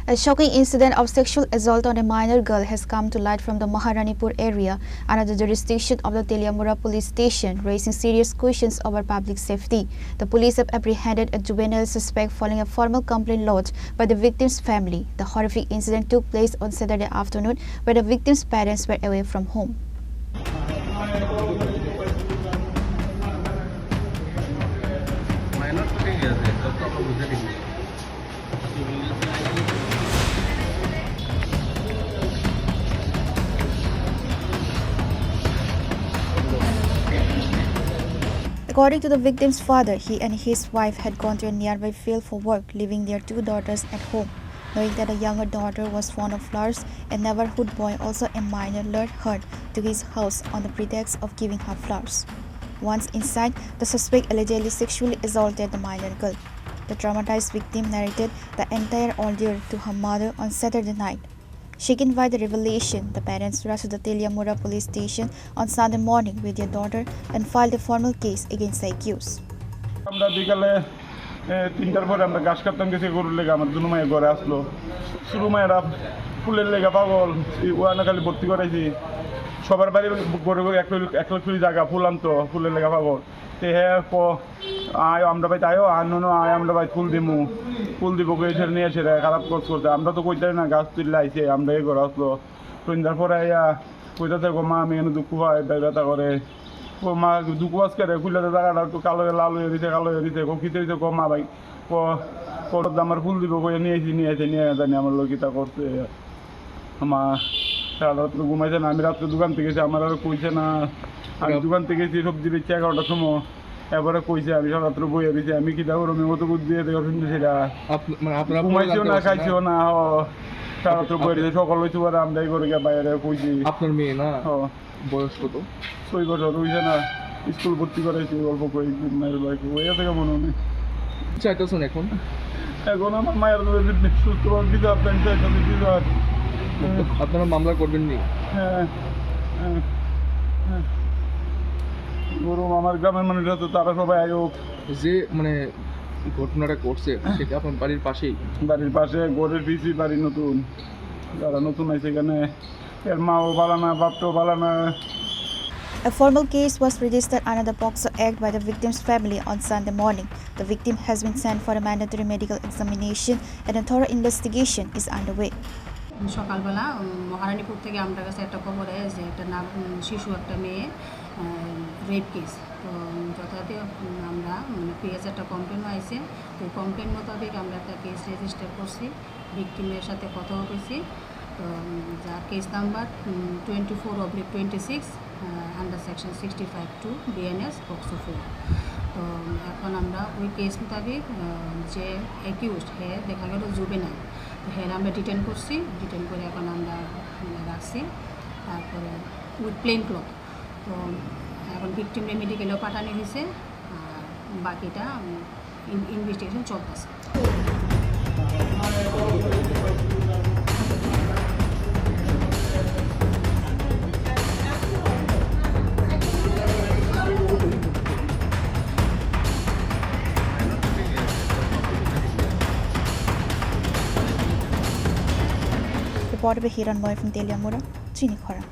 A shocking incident of sexual assault on a minor girl has come to light from the Maharanipur area under the jurisdiction of the Teliamura police station, raising serious questions over public safety. The police have apprehended a juvenile suspect following a formal complaint lodged by the victim's family. The horrific incident took place on Saturday afternoon, where the victim's parents were away from home. According to the victim's father, he and his wife had gone to a nearby field for work, leaving their two daughters at home. Knowing that a younger daughter was fond of flowers, a neighborhood boy, also a minor, lured her to his house on the pretext of giving her flowers. Once inside, the suspect allegedly sexually assaulted the minor girl. The traumatized victim narrated the entire ordeal to her mother on Saturday night. Shaken by the revelation, the parents rushed to the Teliamura police station on Sunday morning with their daughter and filed a formal case against the accused. আমরা বিকালে 3টার পরে আমরা ঘাস কাটতাম গেছি গরুর লেগে আমার দুনো মায়ের ঘরে আসলো শুরু মায়েরা ফুলের লেগে পাগল ওয়ানা খালি ভর্তি করাইছি সবার বাড়ি গরু এক লাখ জায়গা ফুল আনতো ফুলের লেগে পাগল তে হ্যাঁ আয় আমরা ভাই তাইও আনো আয় আমরা ভাই ফুল দিব এসে নিয়ে এসে খারাপ করতে আমরা তো কইতারি না গাছ তুললে আইছে আমরা এই ঘরে আসলো সন্ধ্যার পরে আইয়া কইতাছে গো মা আমি এখানে দুঃখ হয় ব্যথা করে ও মা দুঃখ আজকে খুললে জায়গাটা একটু কালো লাল হয়ে দিছে খিতে দিছে গো মা ভাই আমার ফুল দিব কই নিয়ে জানি আমার লোকিতা করছে মা সারা রাত্রে ঘুমাইছে না আমি রাত্রে দোকান থেকে গেছি আমার আর কইছে না আমি দোকান থেকে গেছি সবজি বেচছি 11টার সময় এবারে কইছে আমি সারা রাত্রে বইয়া দিছি আমি কি দেখো আমি মতো বুদ্ধি দিয়ে দেখো শুনছি সেটা ঘুমাইছেও না খাইছেও না সারা রাত্রে বইয়া দিছে সকাল হয়েছে পরে আমরা এই করে বাইরে কইছি আপনার মেয়ে না বয়স কত 6 বছর হয়েছে না স্কুল ভর্তি করাইছি অল্প করে মায়ের বাইক ওইয়া থেকে মনে হয় চাইতেছেন এখন আমার মায়ের সুস্থভাবে দিতে আপনার দিতে আপনারা মামলা করবেন নি? হ্যাঁ গরম আমার গ্রামের মানুষরা তো তারা সবাই আয়োগ যে মানে ঘটনাটা করছে সেটা আপনার বাড়ির পাশেই বাড়ির পাশে ঘরের পিছিয়ে বাড়ি নতুন যারা নতুন আছে এখানে এর মাও ভালো না বাপটাও ভালো না. A formal case was registered under the POCSO Act by the victim's family on Sunday morning. The victim has been sent for a mandatory medical examination and a thorough investigation is underway. সকালবেলা মহারানীপুর থেকে আমার কাছে একটা খবর হয় যে একটা শিশু একটা মেয়ে রেপ কেস তো যথাযথ আমরা পিএস একটা কমপ্লেন হয়েছে তো কমপ্লেন মোতাবেক আমরা একটা কেস রেজিস্টার করছি ভিকটিমের সাথে কথা বলেছি তো যার case number 24/26 under section 65(2) BNS POCSO 4 তো এখন আমরা ওই কেস মোতাবেক যে অ্যাকিউজড হে দেখা গেল জুবেনাইল তো হ্যাঁ আমরা ডিটেন করছি ডিটেন করে এখন আমরা রাখছি তারপরে উইথ প্লেন ক্লথ তো এখন ভিকটিমে মেডিকেলেও পাঠানো হয়েছে আর বাকিটা ইনভেস্টিগেশন চলতেছে. Reported by Hiran Boy from Teliamura, Chini Khora.